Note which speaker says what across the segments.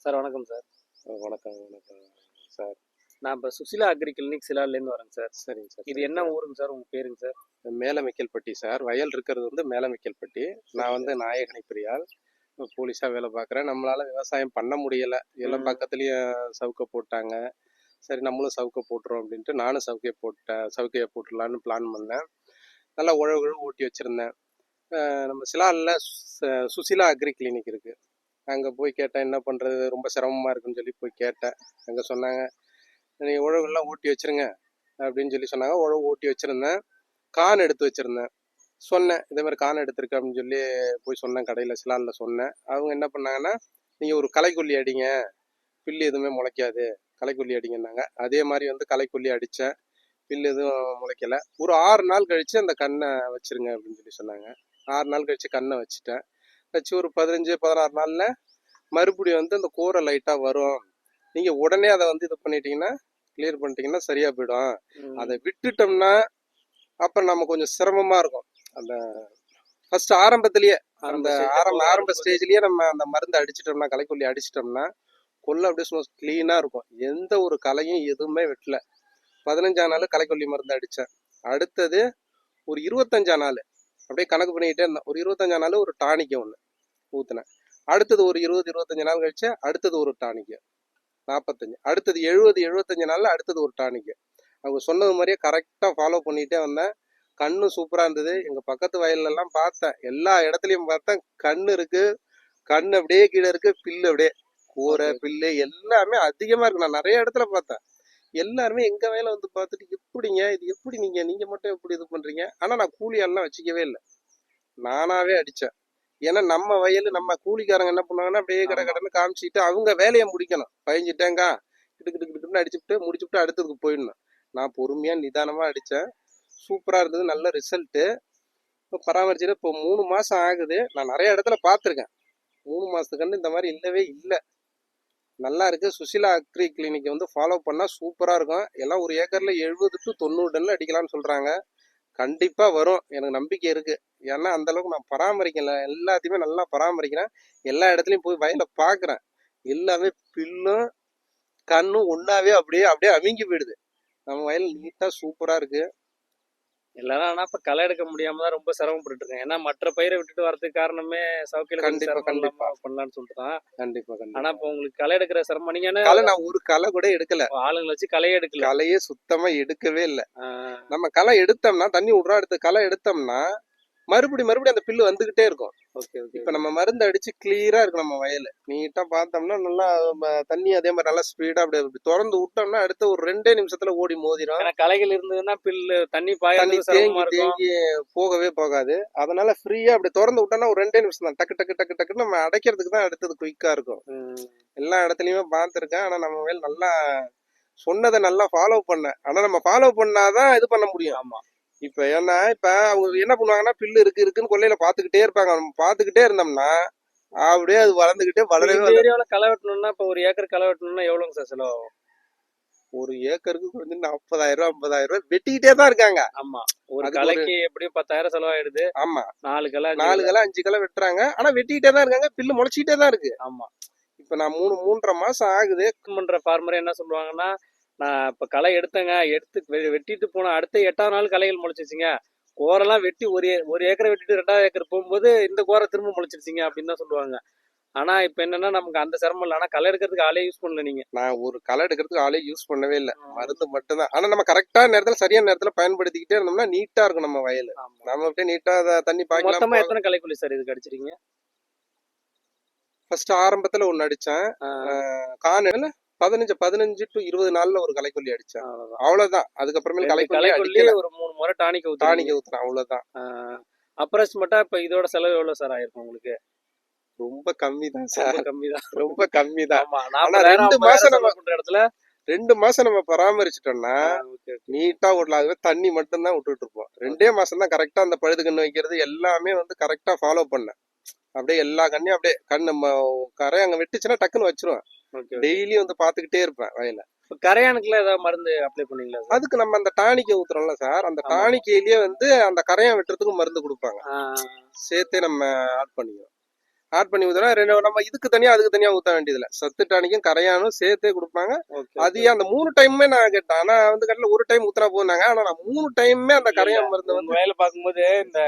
Speaker 1: Sir வணக்கம் sir.
Speaker 2: வணக்கம் வணக்கம் சார்.
Speaker 1: நான் இப்போ சுசிலா அக்ரி கிளினிக் சிலார்லேருந்து வரேங்க சார்.
Speaker 2: சரிங்க சார்.
Speaker 1: இது என்ன ஊருங்க சார்? உங்கள் பேருங்க சார்?
Speaker 2: மேலமைக்கல்பட்டி சார். வயல் இருக்கிறது வந்து மேலமைக்கல்பட்டி. நான் வந்து நாயகனை பிரியால் போலீஸாக வேலை பார்க்குறேன். நம்மளால் விவசாயம் பண்ண முடியலை. எல்லாம் பக்கத்துலேயும் சவுக்க போட்டாங்க. சரி நம்மளும் சவுக்க போட்டுரும் அப்படின்ட்டு நானும் சவுக்கையை போட்டுடலான்னு பிளான் பண்ணேன். நல்லா உழவு ஓட்டி வச்சுருந்தேன். நம்ம சிலாலில் சுசிலா அக்ரி கிளினிக் இருக்குது. அங்கே போய் கேட்டேன், என்ன பண்ணுறது, ரொம்ப சிரமமாக இருக்குன்னு சொல்லி போய் கேட்டேன். அங்கே சொன்னாங்க, நீங்கள் உழவுலாம் ஓட்டி வச்சுருங்க அப்படின்னு சொல்லி சொன்னாங்க. உழவு ஓட்டி வச்சுருந்தேன். கான் எடுத்து வச்சுருந்தேன். சொன்னேன், இதே மாதிரி கான் எடுத்திருக்கேன் அப்படின்னு சொல்லி போய் சொன்னேன். கடையில் சிலாலில் சொன்னேன். அவங்க என்ன பண்ணாங்கன்னா, நீங்கள் ஒரு களைக்கொல்லி அடிங்க, பில்லு எதுவுமே முளைக்காது, களைக்கொல்லி அடிங்கன்னாங்க. அதே மாதிரி வந்து களைக்கொல்லி அடித்தேன். பில்லு எதுவும் முளைக்கலை. ஒரு 6 நாள் கழித்து அந்த கண்ணை வச்சுருங்க அப்படின்னு சொல்லி சொன்னாங்க. 6 நாள் கழித்து கண்ணை வச்சுட்டேன். வச்சு ஒரு 15-16 நாளில் மறுபடியும் வந்து அந்த கூரை லைட்டாக வரும். நீங்கள் உடனே அதை வந்து இது பண்ணிட்டீங்கன்னா, கிளியர் பண்ணிட்டீங்கன்னா சரியாக போயிடும். அதை விட்டுட்டோம்னா அப்புறம் நம்ம கொஞ்சம் சிரமமாக இருக்கும். அந்த ஃபர்ஸ்ட் ஆரம்பத்திலேயே அந்த ஆரம்ப ஸ்டேஜ்லேயே நம்ம அந்த மருந்து அடிச்சிட்டோம்னா, களைக்கொல்லி அடிச்சிட்டோம்னா கொல்லை அப்படியே சும்மா க்ளீனாக இருக்கும். எந்த ஒரு களையும் எதுவுமே வெட்டல. 15ஆம் நாள் களைக்கொல்லி மருந்து அடித்தேன். அடுத்தது ஒரு 25ஆம் நாள் அப்படியே கணக்கு பண்ணிக்கிட்டே இருந்தேன். ஒரு 25ஆம் நாள் ஒரு டானிக்கை ஒன்று ஊற்றினேன். அடுத்தது ஒரு 20-25 நாள் கழிச்சு அடுத்தது ஒரு டானிக்கு 45, அடுத்தது 70-75 நாள்ல அடுத்தது ஒரு டானிக்கு. அவங்க சொன்னது மாதிரியே கரெக்டாக ஃபாலோ பண்ணிகிட்டே வந்தேன். கண்ணு சூப்பராக இருந்தது. எங்கள் பக்கத்து வயல்லலாம் பார்த்தேன், எல்லா இடத்துலையும் பார்த்தேன் கண்ணு இருக்கு. கண்ணு அப்படியே கீழே இருக்கு, பில்லு அப்படியே கூரை பில்லு எல்லாமே அதிகமாக இருக்கு. நான் நிறைய இடத்துல பார்த்தேன். எல்லாருமே எங்கள் வயலை வந்து பார்த்துட்டு, எப்படிங்க இது, எப்படி நீங்கள் மட்டும் எப்படி இது பண்ணுறீங்க? ஆனால் நான் கூலியாலாம் வச்சுக்கவே இல்லை, நானாகவே அடித்தேன். ஏன்னா நம்ம வயல், நம்ம கூலிக்காரங்க என்ன பண்ணுவாங்கன்னா அப்படியே கடன்னு காமிச்சிட்டு அவங்க வேலையை முடிக்கணும். பயஞ்சிட்டேங்க கிட்டுக்கிட்டு அடிச்சுட்டு முடிச்சுட்டு அடுத்ததுக்கு போயிடணும். நான் பொறுமையா நிதானமா அடித்தேன். சூப்பராக இருந்தது, நல்ல ரிசல்ட்டு. இப்போ பராமரிச்சுட்டு இப்போ 3 மாதம் ஆகுது. நான் நிறைய இடத்துல பார்த்துருக்கேன். 3 மாதத்துக்கு இந்த மாதிரி இல்லவே இல்லை. நல்லா இருக்குது. சுசிலா அக்ரி கிளினிக் வந்து ஃபாலோ பண்ணால் சூப்பராக இருக்கும். எல்லாம் ஒரு ஏக்கரில் 70-90 டன் அடிக்கலாம்னு சொல்கிறாங்க. கண்டிப்பாக வரும், எனக்கு நம்பிக்கை இருக்குது. ஏன்னா அந்தளவுக்கு நான் பராமரிக்கல, எல்லாத்தையுமே நல்லா பராமரிக்கிறேன். எல்லா இடத்துலையும் போய் வயலை பார்க்குறேன். எல்லாமே பில்லும் கண்ணும் ஒன்றாவே அப்படியே அப்படியே அமுங்கி போயிடுது. நம்ம வயல் நீட்டாக சூப்பராக இருக்குது.
Speaker 1: எல்லாரும் ஆனால் இப்போ களை எடுக்க முடியாம தான் ரொம்ப சிரமப்பட்டு இருக்கேன். ஏன்னா மற்ற பயிரை விட்டுட்டு வரதுக்கு காரணமே சவுக்கையில்
Speaker 2: கண்டிப்பாக
Speaker 1: பண்ணலான்னு சொல்லிட்டு தான்.
Speaker 2: கண்டிப்பாக.
Speaker 1: ஆனால் இப்போ உங்களுக்கு களை எடுக்கிற சிரமம், நீங்கள் என்ன
Speaker 2: களை நான் ஒரு களை கூட எடுக்கல,
Speaker 1: ஆளுங்களை வச்சு களையே எடுக்கல,
Speaker 2: களையே சுத்தமாக எடுக்கவே இல்லை. நம்ம களை எடுத்தோம்னா, தண்ணி விட்றோம், அடுத்து களை எடுத்தோம்னா மறுபடியும் அந்த பில்லு வந்துகிட்டே இருக்கும். இப்ப நம்ம மருந்து அடிச்சு கிளியரா இருக்கு. நம்ம வயல் நீட்டா பார்த்தோம்னா நல்லா தண்ணி அதே மாதிரி நல்லா ஸ்பீடா அப்படி திறந்து விட்டோம்னா அடுத்த ஒரு 2 நிமிஷத்துல ஓடி மோதிரும்.
Speaker 1: களைகள் இருந்ததுன்னா பில்லு தண்ணி
Speaker 2: தேங்கி போகவே போகாது. அதனால ஃப்ரீயா அப்படி திறந்து விட்டோம்னா ஒரு 2 நிமிஷம் தான், டக்கு நம்ம அடைக்கிறதுக்கு தான் அடுத்தது குயிக்கா இருக்கும். எல்லா இடத்துலயுமே பார்த்துருக்கேன். ஆனா நம்ம வயல் நல்லா சொன்னதை நல்லா ஃபாலோ பண்ணேன். ஆனா நம்ம ஃபாலோ பண்ணாதான் இது பண்ண முடியும்.
Speaker 1: ஆமா.
Speaker 2: இப்ப ஏன்னா இப்ப அவங்க என்ன பண்ணுவாங்கன்னா, பில்லு இருக்குன்னு கொல்லையில பாத்துக்கிட்டே இருப்பாங்க. நம்ம பாத்துக்கிட்டே இருந்தோம்னா அப்படியே அது வளர்ந்துகிட்டே வளரவே.
Speaker 1: ஏரியாவில களை வெட்டணும்னா இப்ப ஒரு ஏக்கர் களை வெட்டணும்னா எவ்வளவுங்க சார் செலவாகும்?
Speaker 2: ஒரு ஏக்கருக்கு கொஞ்சம் 40,000 ரூபாய் வெட்டிக்கிட்டே தான் இருக்காங்க.
Speaker 1: ஆமா, ஒரு களைக்கு எப்படியும் 10,000 செலவாயிடுது.
Speaker 2: ஆமா,
Speaker 1: 4 களை
Speaker 2: 5 களை வெட்டுறாங்க. ஆனா வெட்டிக்கிட்டே தான் இருக்காங்க, பில்லு முளைச்சிக்கிட்டே தான் இருக்கு.
Speaker 1: ஆமா,
Speaker 2: இப்ப நான் 3-3.5 மாசம் ஆகுது.
Speaker 1: பண்ற ஃபார்மர் என்ன சொல்லுவாங்கன்னா, நான் இப்ப களை எடுத்தேங்க, எடுத்து வெட்டிட்டு போன அடுத்த 8ஆம் நாள் களைகள் முளைச்சிச்சுங்க, கோரெல்லாம் வெட்டி ஒரு ஏக்கரை வெட்டிட்டு 2வது ஏக்கர் போகும்போது இந்த கோரை திரும்ப முளைச்சிருச்சிங்க அப்படின்னு தான் சொல்லுவாங்க. ஆனா இப்ப என்னன்னா நமக்கு அந்த சிரமம் இல்லை. ஆனா களை எடுக்கிறதுக்கு ஆளே யூஸ் பண்ணல. நீங்க
Speaker 2: நான் ஒரு களை எடுக்கிறதுக்கு ஆளே யூஸ் பண்ணவே இல்லை, மருந்து மட்டும்தான். ஆனா நம்ம கரெக்டா நேரத்துல சரியான நேரத்துல பயன்படுத்திக்கிட்டே இருந்தோம்னா நீட்டா இருக்கும் நம்ம வயல். நம்ம அப்படியே நீட்டா தண்ணி பாய்க்கலாம்.
Speaker 1: மொத்தமா எத்தனை களைக்குள்ளி சார் இதுக்கு அடிச்சிருக்கீங்க?
Speaker 2: ஃபர்ஸ்ட் ஆரம்பத்துல ஒன்னு அடிச்சேன். காலையில 15 to 20 நாள்ல ஒரு களைக்கொல்லி அடிச்சேன். அவ்வளவுதான். அதுக்கப்புறமே களைக்கொல்லி
Speaker 1: ஒரு 3 முறை டானிக்
Speaker 2: ஊத்துறேன், அவ்வளவுதான்.
Speaker 1: அப்ராக்சிமேட்டா இப்ப இதோட செலவு எவ்வளவு சார் ஆயிருக்கும் உங்களுக்கு?
Speaker 2: ரொம்ப கம்மி தான் சார், ரொம்ப கம்மி தான்.
Speaker 1: ஆனா 2 மாசம் நம்ம பண்ற இடத்துல
Speaker 2: 2 மாசம் நம்ம பராமரிச்சிட்டோம்னா நீட்டா விடலாம். தண்ணி மட்டும் தான் விட்டுட்டு இருப்போம். 2 மாசம் தான் கரெக்டா அந்த பழுது கண்ணு வைக்கிறது எல்லாமே வந்து கரெக்டா ஃபாலோ பண்ணேன். அப்படியே எல்லா கண்ணையும் அப்படியே நம்ம கரை அங்க வெட்டுச்சுன்னா டக்குன்னு வச்சிருவேன். டெய்லி வந்து பாத்துக்கிட்டே இருப்பேன் வயல.
Speaker 1: கரையானுக்குள்ள ஏதாவது மருந்து அப்ளை பண்ணீங்களா?
Speaker 2: அதுக்கு நம்ம அந்த டானிக்கை ஊத்துறோம்ல சார், அந்த டானிக்கையிலேயே வந்து அந்த கரையான் வெட்டுறதுக்கு மருந்து கொடுப்பாங்க, சேர்த்தே நம்ம ஆட் பண்ணிக்கிறோம். ஆட் பண்ணி ஊத்துனா நம்ம இதுக்கு தனியா அதுக்கு தனியா ஊத்த வேண்டியதில்ல. சத்து டானிக்கும் கரையானும் சேர்த்தே கொடுப்பாங்க. அது அந்த 3 டைமுமே நான் கேட்டேன். ஆனா வந்து கடையில ஒரு டைம் ஊத்துனா போனாங்க. ஆனா நான் 3 டைமுமே அந்த கரையான் மருந்து வந்து
Speaker 1: வயல பார்க்கும்போது இந்த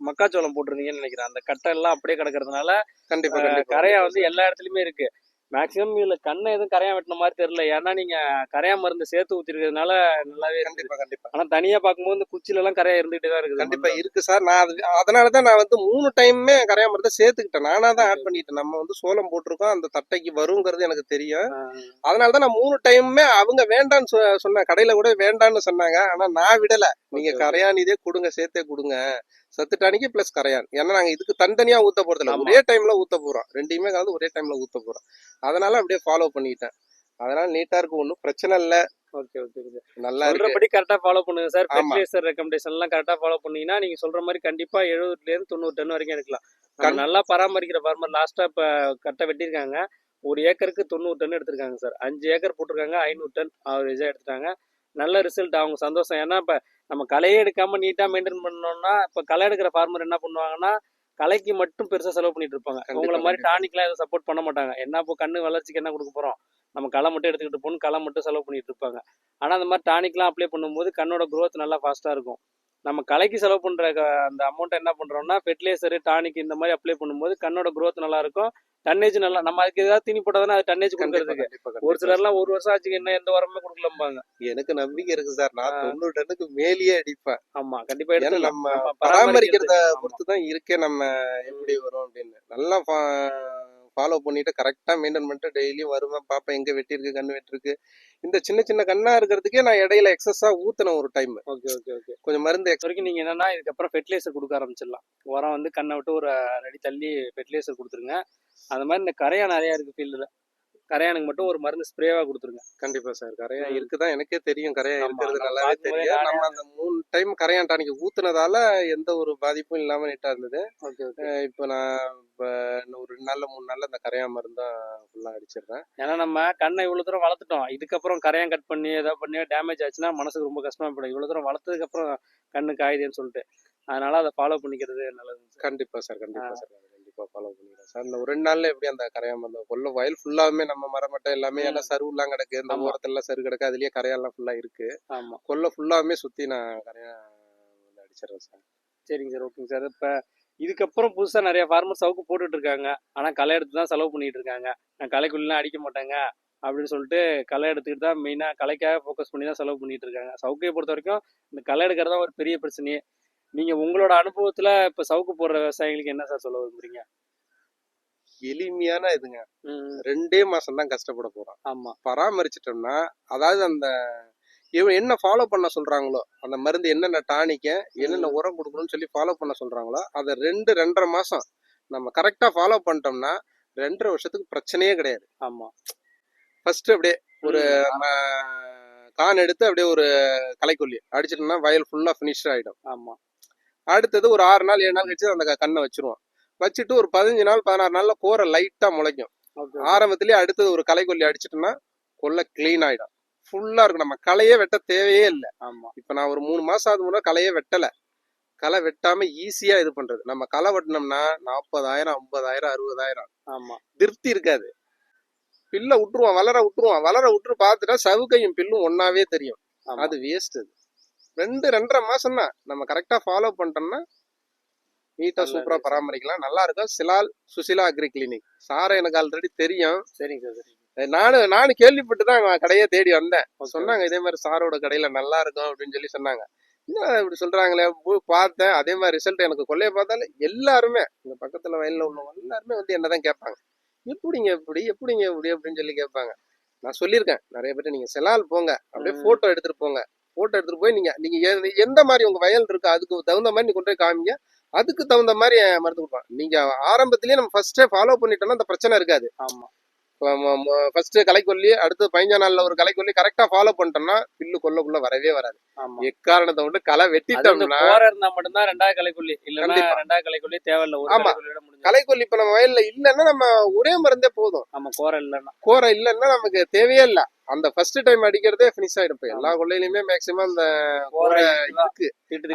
Speaker 1: மக்காச்சோளம் போட்டிருந்தீங்கன்னு நினைக்கிறேன். அந்த கட்டை எல்லாம் அப்படியே கிடக்கிறதுனால
Speaker 2: கண்டிப்பா கண்டிப்பா
Speaker 1: கரையா வந்து எல்லா இடத்துலயுமே இருக்கு. மேக்சிமம் இதுல கண்ணை எதுவும் கரையான் வெட்டின மாதிரி தெரியல. ஏன்னா நீங்க கரையான் மருந்து சேர்த்து ஊத்திருக்கிறதுனால நல்லாவே இருக்கு.
Speaker 2: கண்டிப்பா கண்டிப்பா
Speaker 1: ஆனா தனியா பார்க்கும்போது இந்த குச்சில எல்லாம் கரையா இருந்துகிட்டே தான் இருக்குது.
Speaker 2: கண்டிப்பா இருக்கு சார். நான் அதனாலதான் நான் வந்து 3 டைமுமே கரையான் மருந்தை சேர்த்துக்கிட்டேன். நானா தான் ஆட் பண்ணிட்டேன். நம்ம வந்து சோளம் போட்டிருக்கோம், அந்த தட்டைக்கு வருங்கிறது எனக்கு தெரியும். அதனாலதான் நான் 3 டைமுமே அவங்க வேண்டான்னு சொன்ன கடையில கூட வேண்டான்னு சொன்னாங்க. ஆனா நான் விடல. நீங்க கரையான் இதே கொடுங்க, சேர்த்தே கொடுங்க. சத்து டானிக்கு பிளஸ் கரையான். ஏன்னா நாங்க இதுக்கு தனித்தனியா ஊத்த போறது இல்ல, ஒரே டைம்ல ஊத்த போறோம். ரெண்டையுமே கலந்து ஒரே டைம்ல ஊத்த போறோம். அதனால அப்படியே ஃபாலோ பண்ணிட்டேன். அதனால நீட்டா இருக்கு, ஒன்றும் பிரச்சனை இல்ல.
Speaker 1: ஓகே ஓகே
Speaker 2: நல்லா இருக்கு.
Speaker 1: சொல்றபடி கரெக்டா ஃபாலோ பண்ணுங்க சார்.
Speaker 2: ஆமா.
Speaker 1: ஃபெர்டிலைசர் ரெக்கமெண்டேஷன் எல்லாம் கரெக்டா ஃபாலோ பண்ணீங்கன்னா நீங்க சொல்ற மாதிரி கண்டிப்பா 70 இருந்து 90 டன் வரைக்கும் எடுக்கலாம். நல்லா பராமரிக்கிற ஃபார்மர் லாஸ்டா இப்ப கரெக்டா வெட்டியிருக்காங்க. 1 ஏக்கருக்கு 90 டன் எடுத்திருக்காங்க சார். 5 ஏக்கர் போட்டிருக்காங்க, 500 டன் ஆவரேஜா எடுத்துட்டாங்க. நல்ல ரிசல்ட், அவங்க சந்தோஷம். ஏன்னா இப்ப நம்ம களையே எடுக்காம நீட்டா மெயின்டைன் பண்ணோம்னா, இப்ப களை எடுக்கிற ஃபார்மர் என்ன பண்ணுவாங்கன்னா களைக்கு மட்டும் பெருசா செலவு பண்ணிட்டு இருப்பாங்க. உங்களை மாதிரி டானிக்லாம் எதுவும் சப்போர்ட் பண்ண மாட்டாங்க. என்ன இப்போ கண்ணு வளர்ச்சிக்கு என்ன கொடுக்க போறோம், நம்ம களை மட்டும் எடுத்துக்கிட்டு போகணும், களை மட்டும் செலவு பண்ணிட்டு இருப்பாங்க. ஆனா அந்த மாதிரி டானிக்லாம் அப்ளை பண்ணும்போது கண்ணோட growth நல்லா ஃபாஸ்டா இருக்கும். நம்ம களைக்கு செலவு பண்ற அந்த அமௌண்ட் என்ன பண்றோம்னா ஃபெர்டிலைசர் டானிக் இந்த மாதிரி அப்ளை பண்ணும்போது கண்ணோட growth நல்லா இருக்கும், டன்னேஜ் நல்லா. நம்ம அதுக்கு ஏதாவது தீனி போட்டதானே அது டன்னேஜ் கொடுக்கறதுக்கு. ஒரு சிலர்லாம் 1 வருஷம் ஆச்சுக்கு என்ன எந்த உரமே கொடுக்கலம்பாங்க.
Speaker 2: எனக்கு நம்பிக்கை இருக்கு சார். நான் 90 டன்னுக்கு மேலேயே அடிப்பேன்.
Speaker 1: ஆமா கண்டிப்பா எடுத்துக்கலாம்.
Speaker 2: நம்ம பராமரிக்கிறத பொறுத்துதான் இருக்கே நம்ம எப்படி வரும் அப்படின்னு. நல்லா ஃபாலோ பண்ணிட்டு கரெக்டா மெயின்டைன் பண்ணிட்டு டெய்லியும் வருவேன், பார்ப்பேன் எங்க வெட்டிருக்கு, கண்ணு வெட்டிருக்கு. இந்த சின்ன சின்ன கண்ணா இருக்கிறதுக்கே நான் இடையில எக்ஸஸா ஊத்தினேன் ஒரு டைம்.
Speaker 1: Okay okay okay.
Speaker 2: கொஞ்சம் மருந்து
Speaker 1: வரைக்கும் நீங்க என்னன்னா இதுக்கப்புறம் ஃபெர்டிலைசர் கொடுக்க ஆரம்பிச்சிடலாம். உரம் வந்து கண்ணை விட்டு ஒரு 1 அடி தள்ளி ஃபெர்டிலைசர் கொடுத்துருங்க. அந்த மாதிரி இந்த கரையா நிறைய இருக்கு ஃபீல்டுல, கரையானுக்கு மட்டும் ஒரு மருந்து ஸ்ப்ரேவா கொடுத்துருங்க.
Speaker 2: கண்டிப்பா சார். கரையான் இருக்குதான், எனக்கே தெரியும். கரையான் இருக்கிறது நல்லாவே தெரியும். நம்ம அந்த 3 டைம் கரையான் டானிக் ஊத்துனதால எந்த ஒரு பாதிப்பும் இல்லாம நீட்டா இருந்தது. இப்ப நான் இன்னும் ஒரு 2 நாள்ல 3 நாள்ல அந்த கரையான் மருந்தா ஃபுல்லா அடிச்சிடுறேன்.
Speaker 1: ஏன்னா நம்ம கண்ணை இவ்வளவு தூரம் வளர்த்துட்டோம், இதுக்கப்புறம் கரையான் கட் பண்ணி ஏதாவது பண்ணி டேமேஜ் ஆச்சுன்னா மனசுக்கு ரொம்ப கஷ்டமா போயிடும். இவ்வளவு தூரம் வளர்த்ததுக்கு அப்புறம் கண்ணு காயுதுன்னு சொல்லிட்டு, அதனால அதை ஃபாலோ பண்ணிக்கிறது நல்லது.
Speaker 2: கண்டிப்பா சார், கண்டிப்பா சார், கண்டிப்பா ஃபாலோ பண்ணிக்கிறேன் சார். இந்த ஒரு 2 நாள்ல எப்படி அந்த கரையான் மருந்து கொல்ல வயல் ஃபுல்லாவே நம்ம மரமட்டை எல்லாமே எல்லாம் சருவுலாம் கிடக்கு, இந்த ஓரத்துல எல்லாம் சரு கிடக்கு, அதுலயே கரையான்லாம் ஃபுல்லா இருக்கு.
Speaker 1: ஆமா,
Speaker 2: கொல்ல ஃபுல்லாவே சுத்தி நான் கரையான் அடிச்சிடறேன் சார்.
Speaker 1: சரிங்க சார், ஓகேங்க சார். இப்ப இதுக்கப்புறம் புதுசா நிறைய ஃபார்மர் சவுக்கு போட்டுட்டு இருக்காங்க. ஆனா களை எடுத்து தான் செலவு பண்ணிட்டு இருக்காங்க. நான் களைக்குள்ளலாம் அடிக்க மாட்டாங்க அப்படின்னு சொல்லிட்டு களை எடுத்துக்கிட்டு தான் மெயினா களைக்காக ஃபோக்கஸ் பண்ணி தான் செலவு பண்ணிட்டு இருக்காங்க. சவுக்கையை பொறுத்த வரைக்கும் இந்த களை எடுக்கிறதா ஒரு பெரிய பிரச்சனையே. நீங்க உங்களோட அனுபவத்துல இப்ப சவுக்கு போடுற விவசாயிகளுக்கு என்ன சார் சொல்ல விரும்புறீங்க?
Speaker 2: எளிமையான இதுங்க. 2 மாசம் தான் கஷ்டப்பட போறோம்.
Speaker 1: ஆமா,
Speaker 2: பராமரிச்சிட்டோம்னா, அதாவது அந்த இவன் என்ன ஃபாலோ பண்ண சொல்றாங்களோ, அந்த மருந்து என்னென்ன டானிக்க என்னென்ன உரம் கொடுக்கணும்னு சொல்லி ஃபாலோ பண்ண சொல்றாங்களோ, அதை 2-2.5 மாசம் நம்ம கரெக்டா ஃபாலோ பண்ணிட்டோம்னா 2.5 வருஷத்துக்கு பிரச்சனையே கிடையாது.
Speaker 1: ஆமா.
Speaker 2: ஃபர்ஸ்ட் அப்படியே ஒரு கான் எடுத்து அப்படியே ஒரு களைக்கொல்லி அடிச்சிட்டோம்னா வயல் ஃபுல்லா ஃபினிஷ் ஆயிடும்.
Speaker 1: ஆமா.
Speaker 2: அடுத்தது ஒரு 6 நாள் 7 நாள் கழிச்சு அந்த கண்ணை வச்சிருவோம். வச்சுட்டு ஒரு 15 நாள் 16 நாள்ல கோரை லைட்டா முளைக்கும். ஆரம்பத்திலேயே அடுத்தது ஒரு களைக்கொல்லி அடிச்சிட்டோம்னா கொல்லை கிளீன் ஆயிடும், ஃபுல்லா இருக்கும். நம்ம களையே வெட்ட தேவையே இல்லை.
Speaker 1: ஆமா. இப்ப
Speaker 2: நான் ஒரு 3 மாசம் ஆகுது முன்னாடி களையே வெட்டல. களை வெட்டாம ஈஸியா இது பண்றது. நம்ம களை வெட்டினோம்னா 40,000 50,000 60,000.
Speaker 1: ஆமா,
Speaker 2: திருப்தி இருக்காது. பில்ல விட்டுருவான், வளர விட்டுரு பார்த்துட்டா சவுக்கையும் பில்லும் ஒன்னாவே தெரியும். அது வேஸ்ட். அது 2-2.5 மாசம் தான் நம்ம கரெக்டா ஃபாலோ பண்ணிட்டோம்னா நீட்டா சூப்பரா பராமரிக்கலாம், நல்லா இருக்கும். சுசிலா அக்ரி கிளினிக் சார் எனக்கு ஆல்ரெடி தெரியும்.
Speaker 1: சரிங்க சார்.
Speaker 2: நானும் கேள்விப்பட்டுதான் கடையே தேடி வந்தேன். சொன்னாங்க இதே மாதிரி சாரோட கடையில நல்லா இருக்கும் அப்படின்னு சொல்லி சொன்னாங்க. என்ன இப்படி சொல்றாங்களே பார்த்தேன். அதே மாதிரி ரிசல்ட் எனக்கு கொள்ளைய பார்த்தாலும் எல்லாருமே இந்த பக்கத்துல வயல்ல உள்ளவங்க எல்லாருமே வந்து என்னதான் கேட்பாங்க, எப்படிங்க இப்படி அப்படின்னு சொல்லி கேட்பாங்க. நான் சொல்லியிருக்கேன் நிறைய பேர், நீங்க செலால் போங்க, அப்படியே போட்டோ எடுத்துட்டு போங்க. போட்டோ எடுத்துட்டு போய் நீங்க எந்த மாதிரி உங்க வயல் இருக்கு அதுக்கு தகுந்த மாதிரி நீங்க கொண்டு போய் காமிங்க, அதுக்கு தகுந்த மாதிரி மருந்து கொடுப்பாங்க. நீங்க ஆரம்பத்திலேயே நம்ம ஃபர்ஸ்டே ஃபாலோ பண்ணிட்டோம்னா அந்த பிரச்சனை இருக்காது.
Speaker 1: ஆமா,
Speaker 2: ஃபர்ஸ்ட் களைக்கொல்லி, அடுத்து 15 நாள்ல ஒரு களைக்கொல்லி கரெக்டா ஃபாலோ பண்ணிட்டோம்னா பில்லு கொல்லக்குள்ள வரவே வராது. எக்காரணத்தை விட்டு களை வெட்டிட்டோம்னா
Speaker 1: இருந்தா மட்டும்தான் 2வது களைக்கொல்லி, இல்லன்னா 2வது களைக்கொல்லி தேவையில்லை.
Speaker 2: ஆமா, களைக்கொல்லி இப்ப நம்ம வயல்ல இல்லன்னா நம்ம ஒரே மருந்தே போதும்.
Speaker 1: ஆமா,
Speaker 2: கோரை இல்லன்னா நமக்கு தேவையே இல்ல. அந்த ஃபர்ஸ்ட் டைம் அடிக்கிறதே பினிஷ் ஆயிடும். இப்ப எல்லா கொள்ளையிலுமே மேக்சிமம் அந்த கோரை இருக்கு.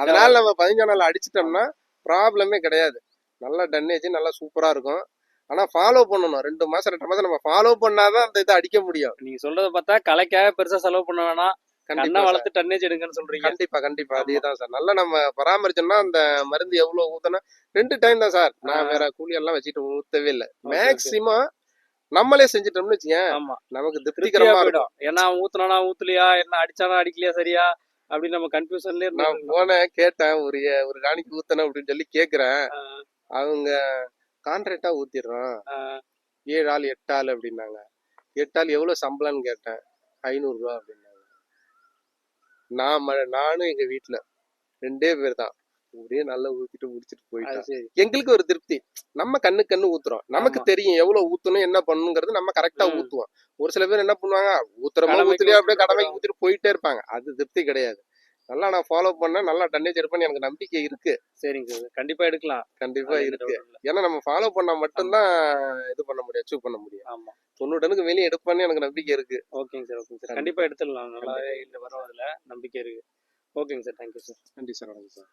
Speaker 2: அதனால நம்ம 15 நாள் அடிச்சிட்டோம்னா ப்ராப்ளமே கிடையாது. நல்ல டன்னேஜ் நல்லா சூப்பரா இருக்கும். ஆனா ஃபாலோ பண்ணணும். 2 மாசம் 2 மாசம் நம்ம ஃபாலோ பண்ணாதான் அந்த இதை அடிக்க முடியும்.
Speaker 1: நீங்க சொல்றத பார்த்தா கலைக்காக பெருசா செலவு பண்ண வேணாம், கண்ணை
Speaker 2: கண்டிப்பா சார்.
Speaker 1: வளர்த்து டன்னேஜ் எடுங்கன்னு சொல்றீங்க.
Speaker 2: கண்டிப்பா
Speaker 1: ஆமா.
Speaker 2: அதேதான் சார். நல்லா நம்ம பராமரிச்சோம்னா அந்த மருந்து எவ்வளவு ஊத்தணும் 2 டைம் தான் சார். நான் வேற கூலி எல்லாம் வச்சுட்டு ஊத்தவே இல்லை.
Speaker 1: Okay okay.
Speaker 2: மேக்சிமம் நம்மளே செஞ்சுட்டோம்னு வச்சுக்கேன்,
Speaker 1: ஆமா,
Speaker 2: நமக்கு
Speaker 1: திருப்தியா
Speaker 2: திருப்திகரமா இருக்கும்.
Speaker 1: போயிடும். ஏன்னா அவன் ஊத்துனானா ஊத்துலையா, என்ன அடிச்சானா அடிக்கலையா சரியா அப்படின்னு நம்ம கன்ஃபியூஷன்லயே
Speaker 2: நான்
Speaker 1: இருந்துட்டு
Speaker 2: போனேன் கேட்டேன், ஒரு காணிக்கு ஊத்தணும் அப்படின்னு சொல்லி கேக்குறேன். அவங்க கான்ட்ராக்டா ஊத்திடுறோம், 7 ஆள் 8 ஆள் அப்படின்னாங்க. 8 ஆள் எவ்வளவு சம்பளம்னு கேட்டேன், 500 ரூபா அப்படின்னாங்க. நானும் எங்க வீட்டுல 2 பேர் தான் ஒரே நல்லா ஊத்திட்டு முடிச்சிட்டு
Speaker 1: அது
Speaker 2: போயிட்டோம்.
Speaker 1: சரி.
Speaker 2: எங்களுக்கு ஒரு திருப்தி. நம்ம கண்ணு ஊத்துறோம், நமக்கு
Speaker 1: ஆமா.
Speaker 2: தெரியும் எவ்வளவு ஊத்தணும் என்ன பண்ணணுங்கிறது, நம்ம கரெக்டா
Speaker 1: ம்.
Speaker 2: ஊத்துவோம். ஒரு சில பேர் என்ன பண்ணுவாங்க, ஊத்துறமா
Speaker 1: கடமைக்கு
Speaker 2: ஊத்துலையா அப்படியே
Speaker 1: ஊத்திட்டு
Speaker 2: கடமைக்கு
Speaker 1: போயிடுவாங்க.
Speaker 2: ஊத்திட்டு போயிட்டே இருப்பாங்க. அது திருப்தி கிடையாது. நல்லா நான் ஃபாலோ பண்ணேன், நல்லா டன்னேஜ் எடுப்பேன்னு எனக்கு நம்பிக்கை இருக்கு.
Speaker 1: சரிங்க சார், கண்டிப்பா எடுக்கலாம்.
Speaker 2: கண்டிப்பா
Speaker 1: அதுல எந்த
Speaker 2: இருக்கு.
Speaker 1: டவுட்டும் இல்ல.
Speaker 2: ஏன்னா நம்ம ஃபாலோ பண்ணா
Speaker 1: ஆமா
Speaker 2: மட்டும்தான் இது பண்ண முடியும், அச்சீவ் பண்ண முடியும்.
Speaker 1: ஆமா.
Speaker 2: 90 டனுக்கு வெளியே எடுப்பேன்னு எனக்கு நம்பிக்கை இருக்கு.
Speaker 1: ஓகேங்க சார், ஓகேங்க சார்.
Speaker 2: கண்டிப்பா
Speaker 1: கண்டிப்பா எடுத்துடலாம். நல்லாவே
Speaker 2: கண்டிப்பா.
Speaker 1: இந்த வரும் அதுல நம்பிக்கை இருக்கு. ஓகேங்க சார், தேங்க்யூ சார்.
Speaker 2: நன்றி சார், வணக்கம் சார்.